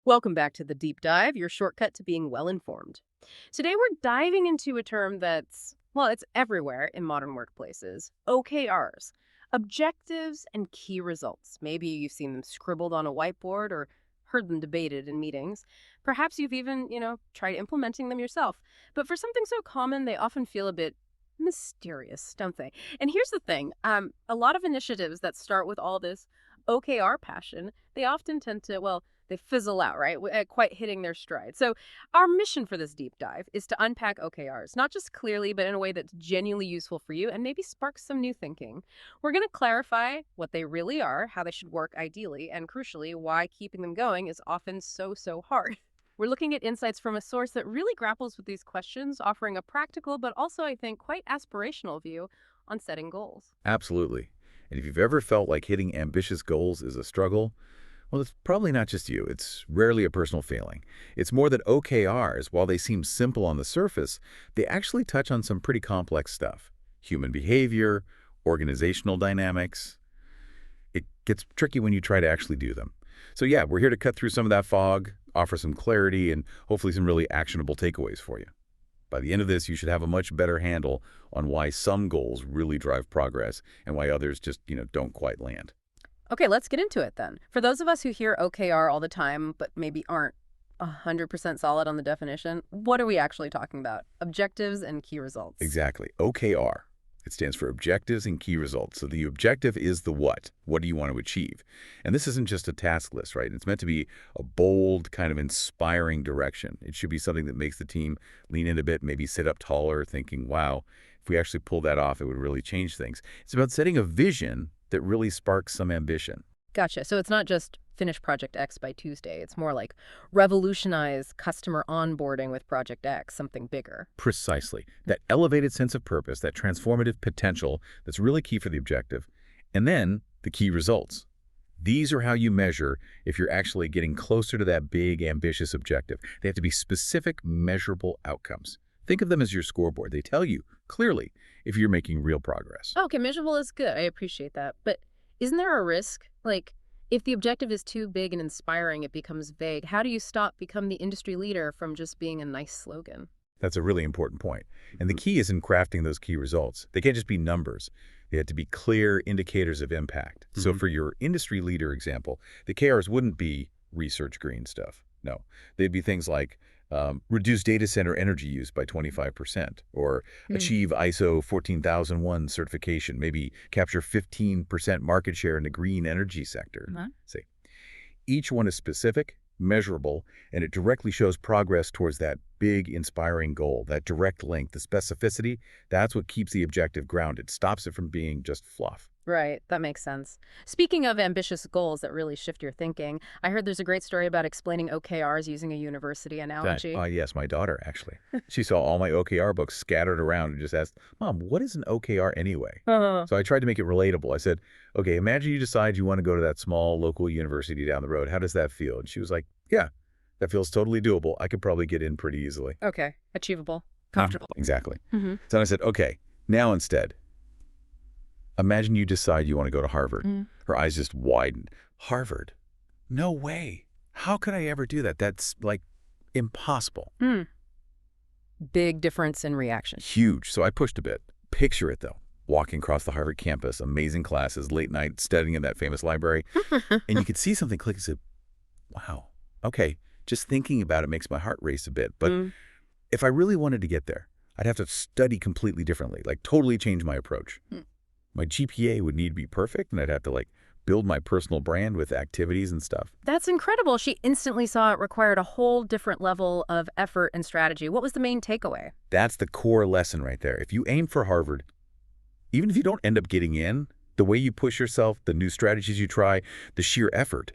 Welcome back to the Deep Dive, your shortcut to being well informed. Today we're diving into a term that's, well, it's everywhere in modern workplaces: OKRs, objectives and key results. Maybe you've seen them scribbled on a whiteboard or heard them debated in meetings. Perhaps you've even, tried implementing them yourself. But for something so common, they often feel a bit mysterious, don't they? And here's the thing, a lot of initiatives that start with all this OKR passion, they often tend to, well, they fizzle out, right? At quite hitting their stride. So, our mission for this deep dive is to unpack OKRs, not just clearly, but in a way that's genuinely useful for you and maybe spark some new thinking. We're going to clarify what they really are, how they should work ideally, and crucially, why keeping them going is often so hard. We're looking at insights from a source that really grapples with these questions, offering a practical, but also, I think, quite aspirational view on setting goals. Absolutely. And if you've ever felt like hitting ambitious goals is a struggle, well, it's probably not just you. It's rarely a personal failing. It's more that OKRs, while they seem simple on the surface, they actually touch on some pretty complex stuff. Human behavior, organizational dynamics. It gets tricky when you try to actually do them. So yeah, we're here to cut through some of that fog, offer some clarity, and hopefully some really actionable takeaways for you. By the end of this, you should have a much better handle on why some goals really drive progress and why others just, don't quite land. Okay, let's get into it then. For those of us who hear OKR all the time, but maybe aren't 100% solid on the definition, what are we actually talking about? Objectives and key results. Exactly. OKR. It stands for objectives and key results. So the objective is the what. What do you want to achieve? And this isn't just a task list, right? It's meant to be a bold, kind of inspiring direction. It should be something that makes the team lean in a bit, maybe sit up taller, thinking, wow, if we actually pull that off, it would really change things. It's about setting a vision that really sparks some ambition. Gotcha. So it's not just finish Project X by Tuesday. It's more like revolutionize customer onboarding with Project X, something bigger. Precisely. That elevated sense of purpose, that transformative potential that's really key for the objective. And then the key results. These are how you measure if you're actually getting closer to that big, ambitious objective. They have to be specific, measurable outcomes. Think of them as your scoreboard. They tell you clearly if you're making real progress. Okay, measurable is good. I appreciate that. But isn't there a risk? Like, if the objective is too big and inspiring, it becomes vague. How do you become the industry leader from just being a nice slogan? That's a really important point. And the key is in crafting those key results. They can't just be numbers. They have to be clear indicators of impact. So for your industry leader example, the KRs wouldn't be research green stuff. No, they'd be things like reduce data center energy use by 25%, or achieve ISO 14001 certification, maybe capture 15% market share in the green energy sector. See, each one is specific, measurable, and it directly shows progress towards that big, inspiring goal. That direct link, the specificity, that's what keeps the objective grounded, stops it from being just fluff. Right, that makes sense. Speaking of ambitious goals that really shift your thinking, I heard there's a great story about explaining OKRs using a university analogy. Yes, my daughter, actually. She saw all my OKR books scattered around and just asked, Mom, what is an OKR anyway? So I tried to make it relatable. I said, okay, imagine you decide you want to go to that small local university down the road. How does that feel? And she was like, yeah, that feels totally doable. I could probably get in pretty easily. Okay, achievable, comfortable. Exactly. So I said, okay, now instead, imagine you decide you want to go to Harvard. Her eyes just widened. Harvard? No way. How could I ever do that? That's like impossible. Big difference in reaction. Huge. So I pushed a bit. Picture it though. Walking across the Harvard campus, amazing classes, late night studying in that famous library. And you could see something click and say, wow, okay, just thinking about it makes my heart race a bit. But if I really wanted to get there, I'd have to study completely differently, like totally change my approach. My GPA would need to be perfect, and I'd have to build my personal brand with activities and stuff. That's incredible. She instantly saw it required a whole different level of effort and strategy. What was the main takeaway? That's the core lesson right there. If you aim for Harvard, even if you don't end up getting in, the way you push yourself, the new strategies you try, the sheer effort,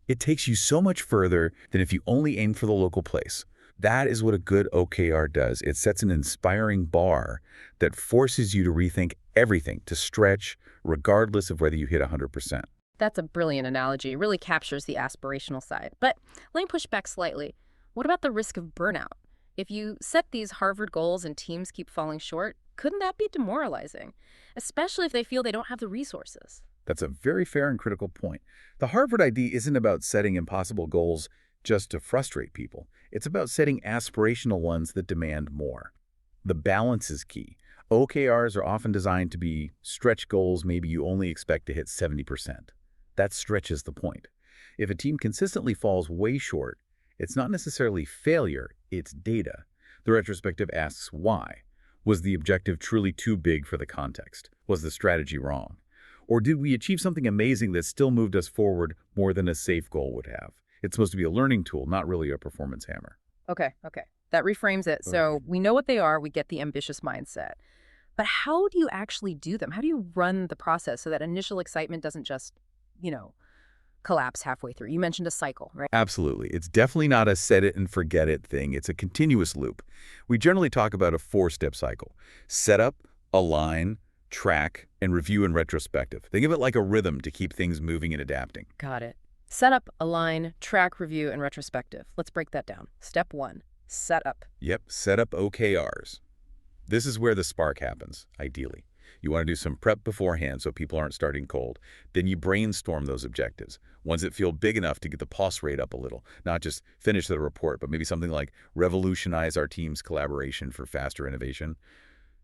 it takes you so much further than if you only aim for the local place. That is what a good OKR does. It sets an inspiring bar that forces you to rethink everything, to stretch, regardless of whether you hit 100%. That's a brilliant analogy. It really captures the aspirational side. But let me push back slightly. What about the risk of burnout? If you set these Harvard goals and teams keep falling short, couldn't that be demoralizing? Especially if they feel they don't have the resources. That's a very fair and critical point. The Harvard idea isn't about setting impossible goals just to frustrate people. It's about setting aspirational ones that demand more. The balance is key. OKRs are often designed to be stretch goals maybe you only expect to hit 70%. That stretches the point. If a team consistently falls way short, it's not necessarily failure, it's data. The retrospective asks why. Was the objective truly too big for the context? Was the strategy wrong? Or did we achieve something amazing that still moved us forward more than a safe goal would have? It's supposed to be a learning tool, not really a performance hammer. Okay. That reframes it. So Okay. we know what they are, we get the ambitious mindset. But how do you actually do them? How do you run the process so that initial excitement doesn't just, you know, collapse halfway through? You mentioned a cycle, right? Absolutely. It's definitely not a set it and forget it thing. It's a continuous loop. We generally talk about a four-step cycle: setup, align, track, and review and retrospective. Think of it like a rhythm to keep things moving and adapting. Got it. Setup, align, track, review, and retrospective. Let's break that down. Step 1, setup. Yep, set up OKRs. This is where the spark happens, ideally. You want to do some prep beforehand so people aren't starting cold. Then you brainstorm those objectives, ones that feel big enough to get the pulse rate up a little, not just finish the report, but maybe something like revolutionize our team's collaboration for faster innovation.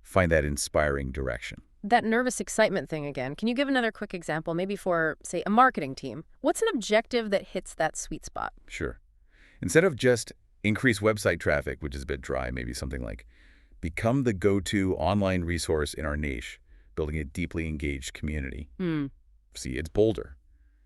Find that inspiring direction. That nervous excitement thing again. Can you give another quick example, maybe for, say, a marketing team? What's an objective that hits that sweet spot? Sure. Instead of just increase website traffic, which is a bit dry, maybe something like become the go-to online resource in our niche, building a deeply engaged community. See, it's bolder.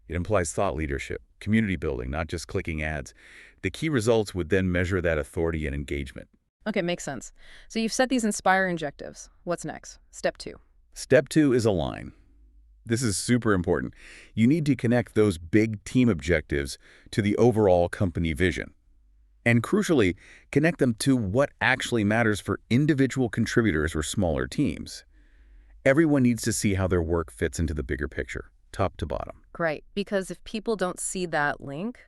It implies thought leadership, community building, not just clicking ads. The key results would then measure that authority and engagement. Okay, makes sense. So you've set these inspiring objectives. What's next? Step 2. Step 2 is align. This is super important. You need to connect those big team objectives to the overall company vision. And crucially, connect them to what actually matters for individual contributors or smaller teams. Everyone needs to see how their work fits into the bigger picture, top to bottom. Great, because if people don't see that link,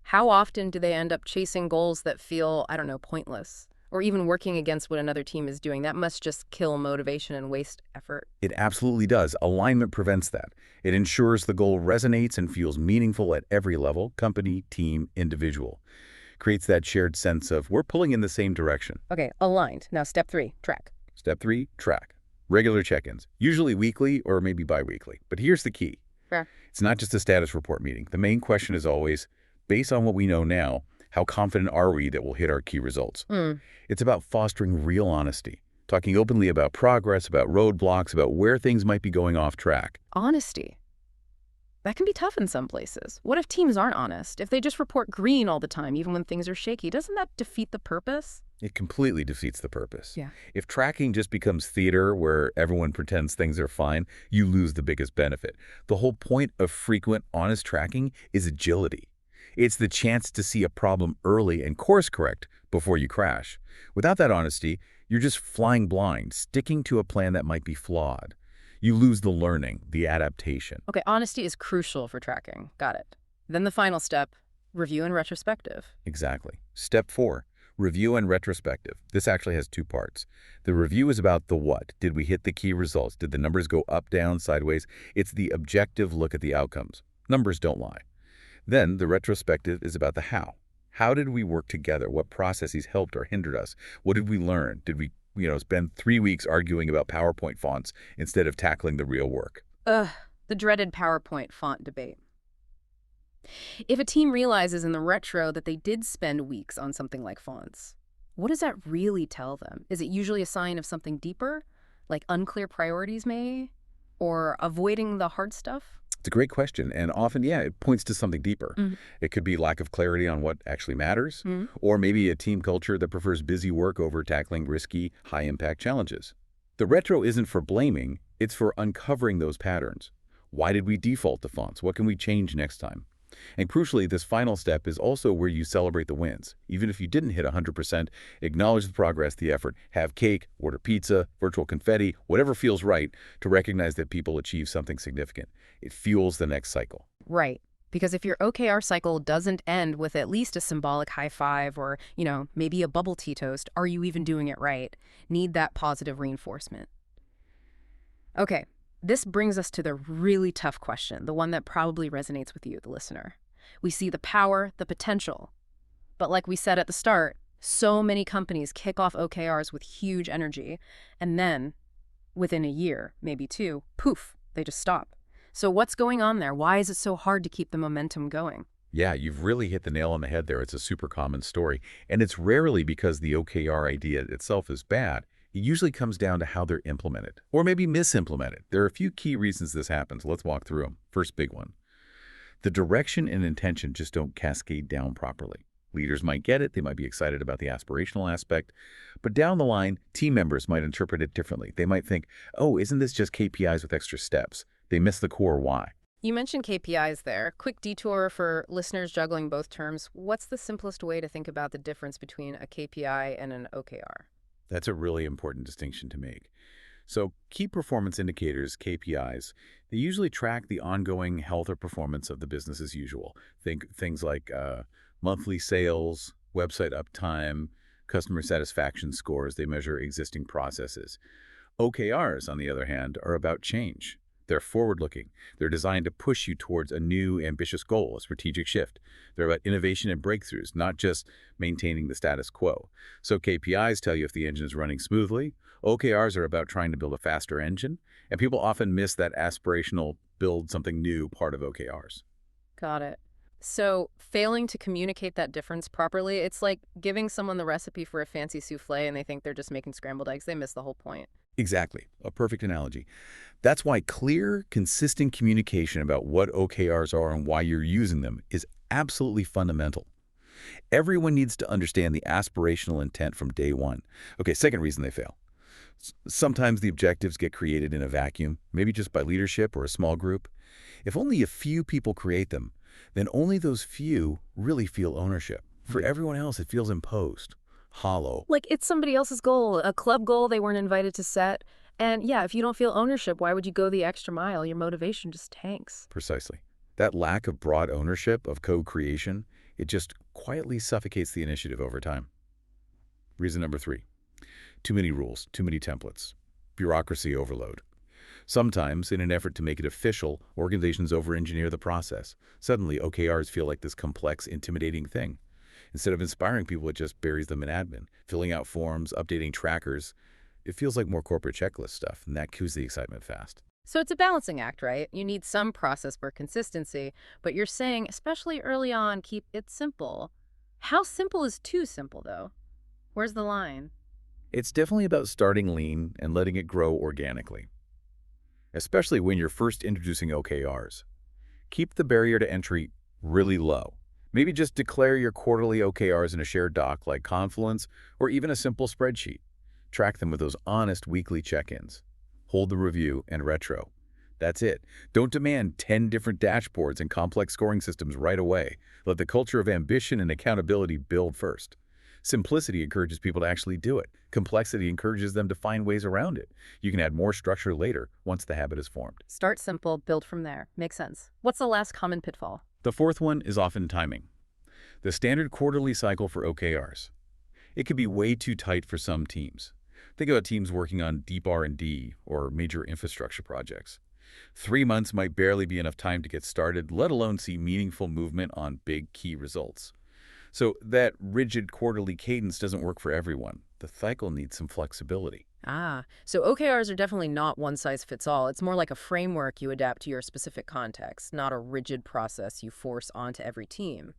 how often do they end up chasing goals that feel, I don't know, pointless? Or even working against what another team is doing? That must just kill motivation and waste effort. It absolutely does. Alignment prevents that. It ensures the goal resonates and feels meaningful at every level, company, team, individual. Creates that shared sense of we're pulling in the same direction. Okay, aligned. Now step 3, track. Step 3, track. Regular check-ins, usually weekly or maybe bi-weekly. But here's the key. Fair. It's not just a status report meeting. The main question is always, based on what we know now, how confident are we that we'll hit our key results? It's about fostering real honesty, talking openly about progress, about roadblocks, about where things might be going off track. Honesty. That can be tough in some places. What if teams aren't honest? If they just report green all the time, even when things are shaky, doesn't that defeat the purpose? It completely defeats the purpose. Yeah. If tracking just becomes theater where everyone pretends things are fine, you lose the biggest benefit. The whole point of frequent, honest tracking is agility. It's the chance to see a problem early and course correct before you crash. Without that honesty, you're just flying blind, sticking to a plan that might be flawed. You lose the learning, the adaptation. Okay, honesty is crucial for tracking. Got it. Then the final step, review and retrospective. Exactly. Step 4, review and retrospective. This actually has 2 parts. The review is about the what. Did we hit the key results? Did the numbers go up, down, sideways? It's the objective look at the outcomes. Numbers don't lie. Then the retrospective is about the how. How did we work together? What processes helped or hindered us? What did we learn? Did we, spend 3 weeks arguing about PowerPoint fonts instead of tackling the real work? The dreaded PowerPoint font debate. If a team realizes in the retro that they did spend weeks on something like fonts, what does that really tell them? Is it usually a sign of something deeper, like unclear priorities maybe, or avoiding the hard stuff? It's a great question, and often, it points to something deeper. It could be lack of clarity on what actually matters, or maybe a team culture that prefers busy work over tackling risky, high-impact challenges. The retro isn't for blaming, it's for uncovering those patterns. Why did we default to fonts? What can we change next time? And crucially, this final step is also where you celebrate the wins. Even if you didn't hit 100%, acknowledge the progress, the effort, have cake, order pizza, virtual confetti, whatever feels right to recognize that people achieve something significant. It fuels the next cycle. Right. Because if your OKR cycle doesn't end with at least a symbolic high five or, maybe a bubble tea toast, are you even doing it right? Need that positive reinforcement. Okay. This brings us to the really tough question, the one that probably resonates with you, the listener. We see the power, the potential, But like we said at the start, so many companies kick off OKRs with huge energy, and then within a year, maybe two, poof, they just stop. So what's going on there? Why is it so hard to keep the momentum going? Yeah, you've really hit the nail on the head there. It's a super common story. And it's rarely because the OKR idea itself is bad. It usually comes down to how they're implemented, or maybe misimplemented. There are a few key reasons this happens. Let's walk through them. First big one. The direction and intention just don't cascade down properly. Leaders might get it, they might be excited about the aspirational aspect, but down the line, team members might interpret it differently. They might think, oh, isn't this just KPIs with extra steps? They miss the core why. You mentioned KPIs there. Quick detour for listeners juggling both terms. What's the simplest way to think about the difference between a KPI and an OKR? That's a really important distinction to make. So key performance indicators, KPIs, they usually track the ongoing health or performance of the business as usual. Think things like monthly sales, website uptime, customer satisfaction scores. They measure existing processes. OKRs, on the other hand, are about change. They're forward-looking. They're designed to push you towards a new, ambitious goal, a strategic shift. They're about innovation and breakthroughs, not just maintaining the status quo. So KPIs tell you if the engine is running smoothly. OKRs are about trying to build a faster engine, and people often miss that aspirational build something new part of OKRs. Got it. So failing to communicate that difference properly, it's like giving someone the recipe for a fancy souffle and they think they're just making scrambled eggs. They miss the whole point. Exactly. A perfect analogy. That's why clear, consistent communication about what OKRs are and why you're using them is absolutely fundamental. Everyone needs to understand the aspirational intent from day one. Okay, second reason they fail. Sometimes the objectives get created in a vacuum, maybe just by leadership or a small group. If only a few people create them, then only those few really feel ownership. For everyone else, it feels imposed, hollow. Like it's somebody else's goal, a club goal they weren't invited to set. And yeah, if you don't feel ownership, why would you go the extra mile? Your motivation just tanks. Precisely. That lack of broad ownership, of co-creation, it just quietly suffocates the initiative over time. Reason number 3. Too many rules, too many templates. Bureaucracy overload. Sometimes, in an effort to make it official, organizations over-engineer the process. Suddenly, OKRs feel like this complex, intimidating thing. Instead of inspiring people, it just buries them in admin. Filling out forms, updating trackers. It feels like more corporate checklist stuff, and that kills the excitement fast. So it's a balancing act, right? You need some process for consistency, but you're saying, especially early on, keep it simple. How simple is too simple, though? Where's the line? It's definitely about starting lean and letting it grow organically, especially when you're first introducing OKRs. Keep the barrier to entry really low. Maybe just declare your quarterly OKRs in a shared doc like Confluence or even a simple spreadsheet. Track them with those honest weekly check-ins. Hold the review and retro. That's it. Don't demand 10 different dashboards and complex scoring systems right away. Let the culture of ambition and accountability build first. Simplicity encourages people to actually do it. Complexity encourages them to find ways around it. You can add more structure later once the habit is formed. Start simple, build from there. Makes sense. What's the last common pitfall? The fourth one is often timing. The standard quarterly cycle for OKRs. It can be way too tight for some teams. Think about teams working on deep R&D or major infrastructure projects. 3 months might barely be enough time to get started, let alone see meaningful movement on big key results. So that rigid quarterly cadence doesn't work for everyone. The cycle needs some flexibility. So OKRs are definitely not one size fits all. It's more like a framework you adapt to your specific context, not a rigid process you force onto every team.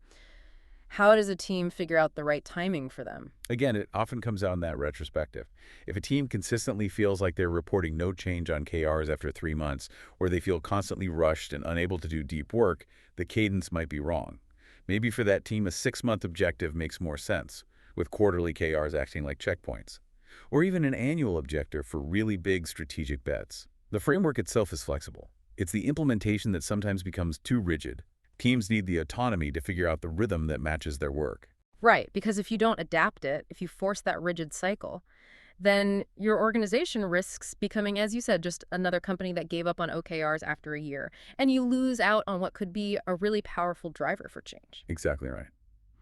How does a team figure out the right timing for them? Again, it often comes out in that retrospective. If a team consistently feels like they're reporting no change on KRs after 3 months, or they feel constantly rushed and unable to do deep work, the cadence might be wrong. Maybe for that team, a 6-month objective makes more sense, with quarterly KRs acting like checkpoints. Or even an annual objective for really big strategic bets. The framework itself is flexible. It's the implementation that sometimes becomes too rigid. Teams need the autonomy to figure out the rhythm that matches their work. Right, because if you don't adapt it, if you force that rigid cycle, then your organization risks becoming, as you said, just another company that gave up on OKRs after a year. And you lose out on what could be a really powerful driver for change. Exactly right.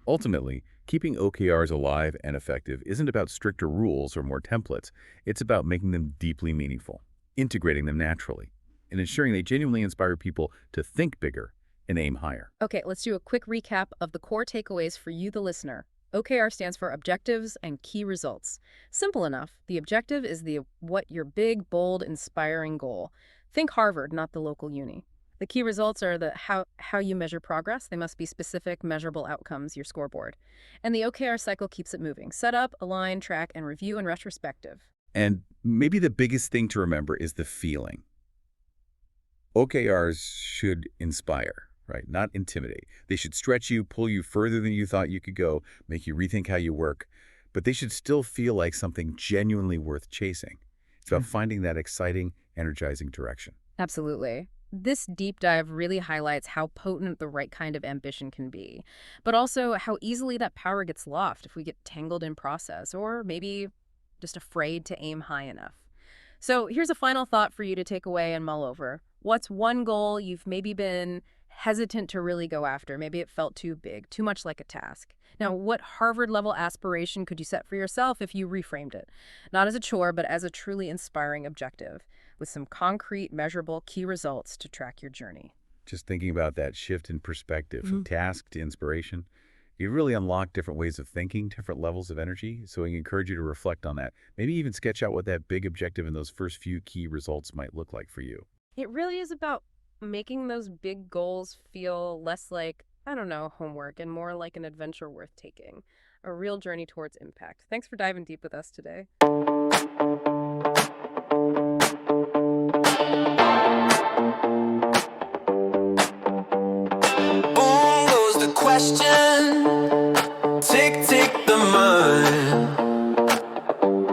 Ultimately, keeping OKRs alive and effective isn't about stricter rules or more templates. It's about making them deeply meaningful, integrating them naturally, and ensuring they genuinely inspire people to think bigger and aim higher. Okay, let's do a quick recap of the core takeaways for you, the listener. OKR stands for Objectives and Key Results. Simple enough. The objective is what your big, bold, inspiring goal. Think Harvard, not the local uni. The key results are how you measure progress. They must be specific, measurable outcomes, your scoreboard. And the OKR cycle keeps it moving. Set up, align, track, and review in retrospective. And maybe the biggest thing to remember is the feeling. OKRs should inspire, right? Not intimidate. They should stretch you, pull you further than you thought you could go, make you rethink how you work, but they should still feel like something genuinely worth chasing. It's about finding that exciting, energizing direction. Absolutely. This deep dive really highlights how potent the right kind of ambition can be, but also how easily that power gets lost if we get tangled in process or maybe just afraid to aim high enough. So here's a final thought for you to take away and mull over. What's one goal you've maybe been hesitant to really go after? Maybe it felt too big, too much like a task. Now, what Harvard-level aspiration could you set for yourself if you reframed it? Not as a chore, but as a truly inspiring objective, with some concrete, measurable key results to track your journey. Just thinking about that shift in perspective from task to inspiration, you really unlock different ways of thinking, different levels of energy. So I encourage you to reflect on that. Maybe even sketch out what that big objective and those first few key results might look like for you. It really is about making those big goals feel less like, I don't know, homework and more like an adventure worth taking, a real journey towards impact. Thanks for diving deep with us today. Boom goes the question.